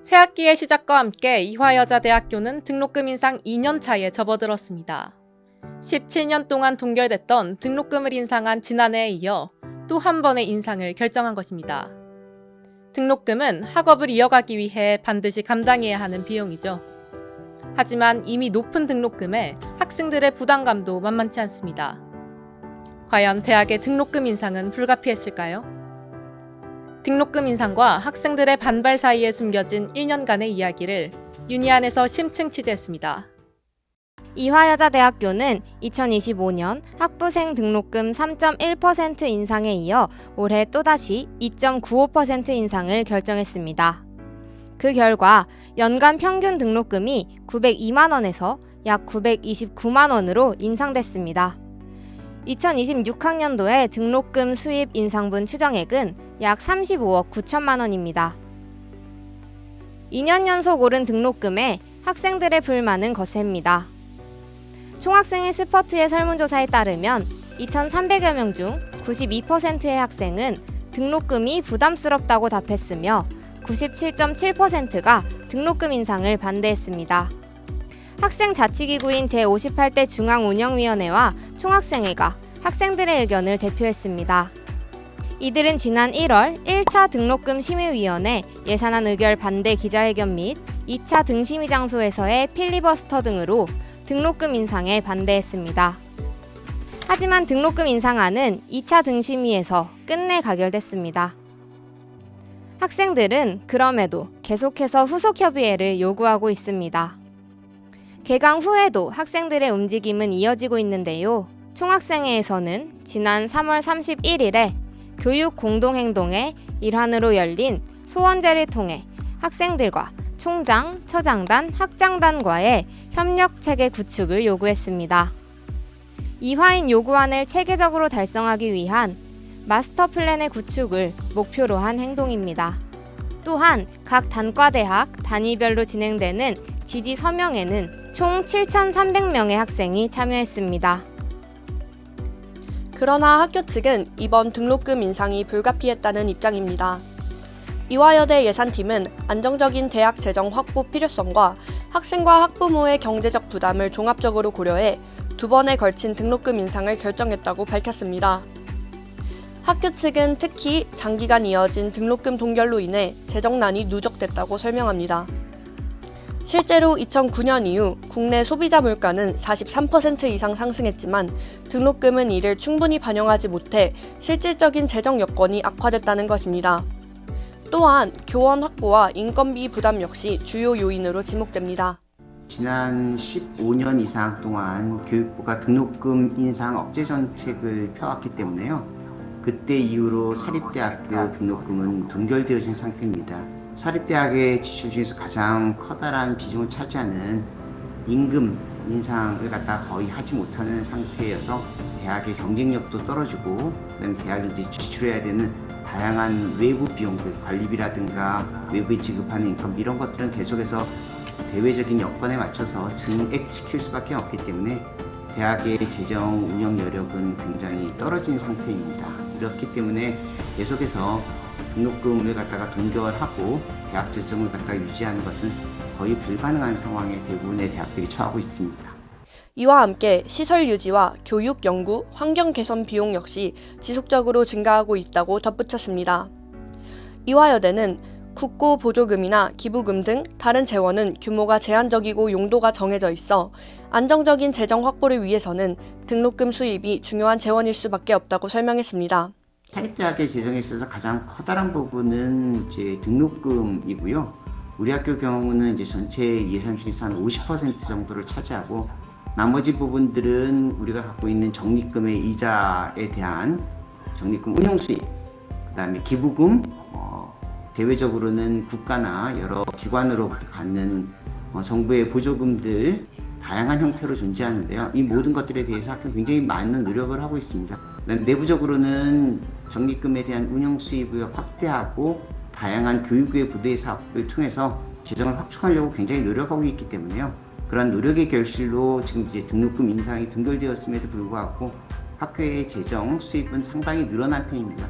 새학기의 시작과 함께 이화여자대학교는 등록금 인상 2년 차에 접어들었습니다. 17년 동안 동결됐던 등록금을 인상한 지난해에 이어 또 한 번의 인상을 결정한 것입니다. 등록금은 학업을 이어가기 위해 반드시 감당해야 하는 비용이죠. 하지만 이미 높은 등록금에 학생들의 부담감도 만만치 않습니다. 과연 대학의 등록금 인상은 불가피했을까요? 등록금 인상과 학생들의 반발 사이에 숨겨진 1년간의 이야기를 유니안에서 심층 취재했습니다. 이화여자대학교는 2025년 학부생 등록금 3.1% 인상에 이어 올해 또다시 2.95% 인상을 결정했습니다. 그 결과 연간 평균 등록금이 902만 원에서 약 929만 원으로 인상됐습니다. 2026학년도의 등록금 수입 인상분 추정액은 약 35억 9천만 원입니다. 2년 연속 오른 등록금에 학생들의 불만은 거셉니다. 총학생회 스퍼트의 설문조사에 따르면 2,300여 명 중 92%의 학생은 등록금이 부담스럽다고 답했으며 97.7%가 등록금 인상을 반대했습니다. 학생자치기구인 제58대 중앙운영위원회와 총학생회가 학생들의 의견을 대표했습니다. 이들은 지난 1월 1차 등록금 심의위원회 예산안 의결 반대 기자회견 및 2차 등심의 장소에서의 필리버스터 등으로 등록금 인상에 반대했습니다. 하지만 등록금 인상안은 2차 등심위에서 끝내 가결됐습니다. 학생들은 그럼에도 계속해서 후속 협의회를 요구하고 있습니다. 개강 후에도 학생들의 움직임은 이어지고 있는데요. 총학생회에서는 지난 3월 31일에 교육 공동행동의 일환으로 열린 소원제를 통해 학생들과 총장, 처장단, 학장단과의 협력체계 구축을 요구했습니다. 이화인 요구안을 체계적으로 달성하기 위한 마스터 플랜의 구축을 목표로 한 행동입니다. 또한 각 단과대학 단위별로 진행되는 지지 서명에는 총 7,300명의 학생이 참여했습니다. 그러나 학교 측은 이번 등록금 인상이 불가피했다는 입장입니다. 이화여대 예산팀은 안정적인 대학 재정 확보 필요성과 학생과 학부모의 경제적 부담을 종합적으로 고려해 2번에 걸친 등록금 인상을 결정했다고 밝혔습니다. 학교 측은 특히 장기간 이어진 등록금 동결로 인해 재정난이 누적됐다고 설명합니다. 실제로 2009년 이후 국내 소비자 물가는 43% 이상 상승했지만 등록금은 이를 충분히 반영하지 못해 실질적인 재정 여건이 악화됐다는 것입니다. 또한 교원 확보와 인건비 부담 역시 주요 요인으로 지목됩니다. 지난 15년 이상 동안 교육부가 등록금 인상 억제 정책을 펴왔기 때문에요. 그때 이후로 사립대학교 등록금은 동결되어진 상태입니다. 사립대학의 지출 중에서 가장 커다란 비중을 차지하는 임금 인상을 거의 하지 못하는 상태여서 대학의 경쟁력도 떨어지고 대학이 이제 지출해야 되는 다양한 외부 비용들, 관리비라든가 외부에 지급하는 인건비 이런 것들은 계속해서 대외적인 여건에 맞춰서 증액시킬 수밖에 없기 때문에 대학의 재정 운영 여력은 굉장히 떨어진 상태입니다. 그렇기 때문에 계속해서 등록금을 동결하고 대학 재정을 유지하는 것은 거의 불가능한 상황에 대부분의 대학들이 처하고 있습니다. 이와 함께 시설 유지와 교육, 연구, 환경 개선 비용 역시 지속적으로 증가하고 있다고 덧붙였습니다. 이화여대는 국고 보조금이나 기부금 등 다른 재원은 규모가 제한적이고 용도가 정해져 있어 안정적인 재정 확보를 위해서는 등록금 수입이 중요한 재원일 수밖에 없다고 설명했습니다. 사립대학의 재정에 있어서 가장 커다란 부분은 이제 등록금이고요. 우리 학교 경우는 이제 전체 예산 중에서 한 50% 정도를 차지하고 나머지 부분들은 우리가 갖고 있는 적립금의 이자에 대한 적립금 운용 수입, 그다음에 기부금, 대외적으로는 국가나 여러 기관으로부터 받는 정부의 보조금들 다양한 형태로 존재하는데요. 이 모든 것들에 대해서 학교는 굉장히 많은 노력을 하고 있습니다. 내부적으로는 적립금에 대한 운영 수입을 확대하고 다양한 교육의 부대 사업을 통해서 재정을 확충하려고 굉장히 노력하고 있기 때문에요. 그런 노력의 결실로 지금 이제 등록금 인상이 동결되었음에도 불구하고 학교의 재정 수입은 상당히 늘어난 편입니다.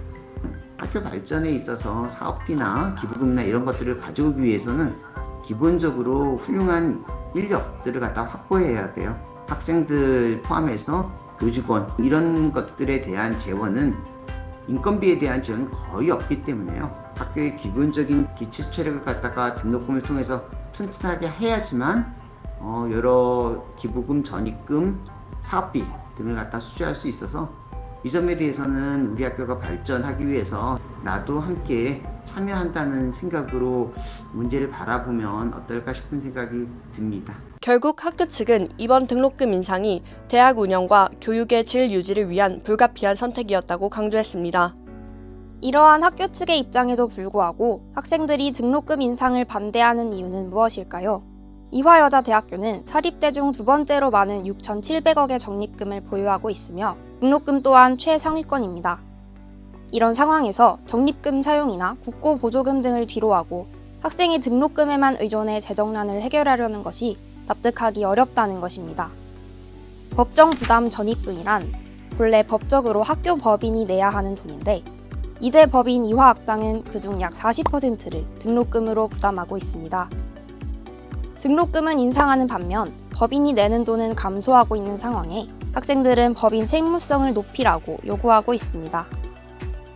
학교 발전에 있어서 사업비나 기부금이나 이런 것들을 가져오기 위해서는 기본적으로 훌륭한 인력들을 갖다 확보해야 돼요. 학생들 포함해서 교직원 이런 것들에 대한 재원은 인건비에 대한 지원은 거의 없기 때문에요. 학교의 기본적인 기초 체력을 갖다가 등록금을 통해서 튼튼하게 해야지만 여러 기부금, 전입금, 사업비 등을 갖다 수주할 수 있어서 이 점에 대해서는 우리 학교가 발전하기 위해서 나도 함께 참여한다는 생각으로 문제를 바라보면 어떨까 싶은 생각이 듭니다. 결국 학교 측은 이번 등록금 인상이 대학 운영과 교육의 질 유지를 위한 불가피한 선택이었다고 강조했습니다. 이러한 학교 측의 입장에도 불구하고 학생들이 등록금 인상을 반대하는 이유는 무엇일까요? 이화여자대학교는 사립대 중 두 번째로 많은 6,700억의 적립금을 보유하고 있으며 등록금 또한 최상위권입니다. 이런 상황에서 적립금 사용이나 국고 보조금 등을 뒤로하고 학생이 등록금에만 의존해 재정난을 해결하려는 것이 납득하기 어렵다는 것입니다. 법정 부담 전입금이란 본래 법적으로 학교 법인이 내야 하는 돈인데 이대 법인 이화학당은 그중 약 40%를 등록금으로 부담하고 있습니다. 등록금은 인상하는 반면 법인이 내는 돈은 감소하고 있는 상황에 학생들은 법인 책무성을 높이라고 요구하고 있습니다.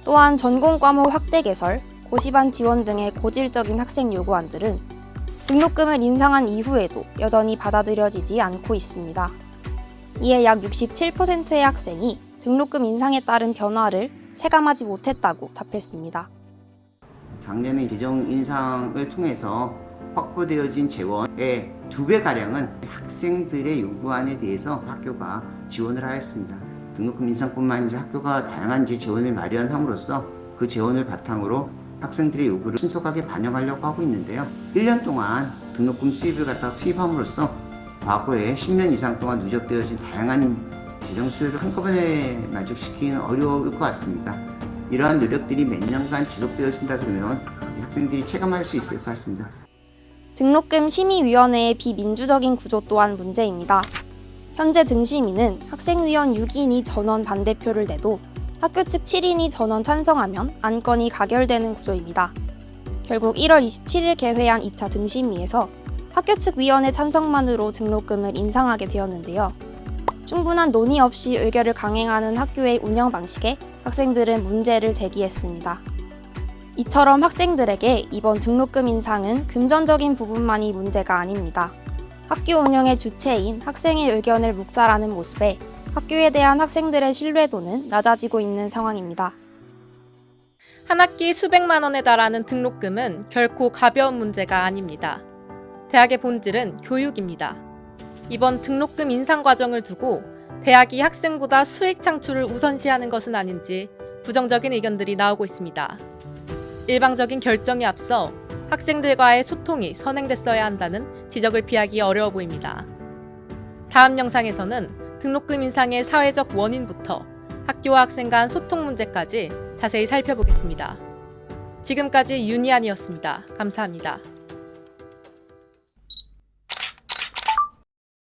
또한 전공 과목 확대 개설, 고시반 지원 등의 고질적인 학생 요구안들은 등록금을 인상한 이후에도 여전히 받아들여지지 않고 있습니다. 이에 약 67%의 학생이 등록금 인상에 따른 변화를 체감하지 못했다고 답했습니다. 작년에 재정 인상을 통해서 확보되어진 재원의 2배가량은 학생들의 요구안에 대해서 학교가 지원을 하였습니다. 등록금 인상뿐만 아니라 학교가 다양한 재원을 마련함으로써 그 재원을 바탕으로 학생들의 요구를 신속하게 반영하려고 하고 있는데요. 1년 동안 등록금 수입을 갖다 투입함으로써 과거에 10년 이상 동안 누적되어진 다양한 재정 수요를 한꺼번에 만족시키기는 어려울 것 같습니다. 이러한 노력들이 몇 년간 지속되어진다 그러면 학생들이 체감할 수 있을 것 같습니다. 등록금 심의위원회의 비민주적인 구조 또한 문제입니다. 현재 등심위는 학생위원 6인이 전원 반대표를 내도 학교 측 7인이 전원 찬성하면 안건이 가결되는 구조입니다. 결국 1월 27일 개회한 2차 등심위에서 학교 측 위원의 찬성만으로 등록금을 인상하게 되었는데요. 충분한 논의 없이 의결을 강행하는 학교의 운영 방식에 학생들은 문제를 제기했습니다. 이처럼 학생들에게 이번 등록금 인상은 금전적인 부분만이 문제가 아닙니다. 학교 운영의 주체인 학생의 의견을 묵살하는 모습에 학교에 대한 학생들의 신뢰도는 낮아지고 있는 상황입니다. 한 학기 수백만 원에 달하는 등록금은 결코 가벼운 문제가 아닙니다. 대학의 본질은 교육입니다. 이번 등록금 인상 과정을 두고 대학이 학생보다 수익 창출을 우선시하는 것은 아닌지 부정적인 의견들이 나오고 있습니다. 일방적인 결정에 앞서 학생들과의 소통이 선행됐어야 한다는 지적을 피하기 어려워 보입니다. 다음 영상에서는 등록금 인상의 사회적 원인부터 학교와 학생 간 소통 문제까지 자세히 살펴보겠습니다. 지금까지 윤희안이었습니다. 감사합니다.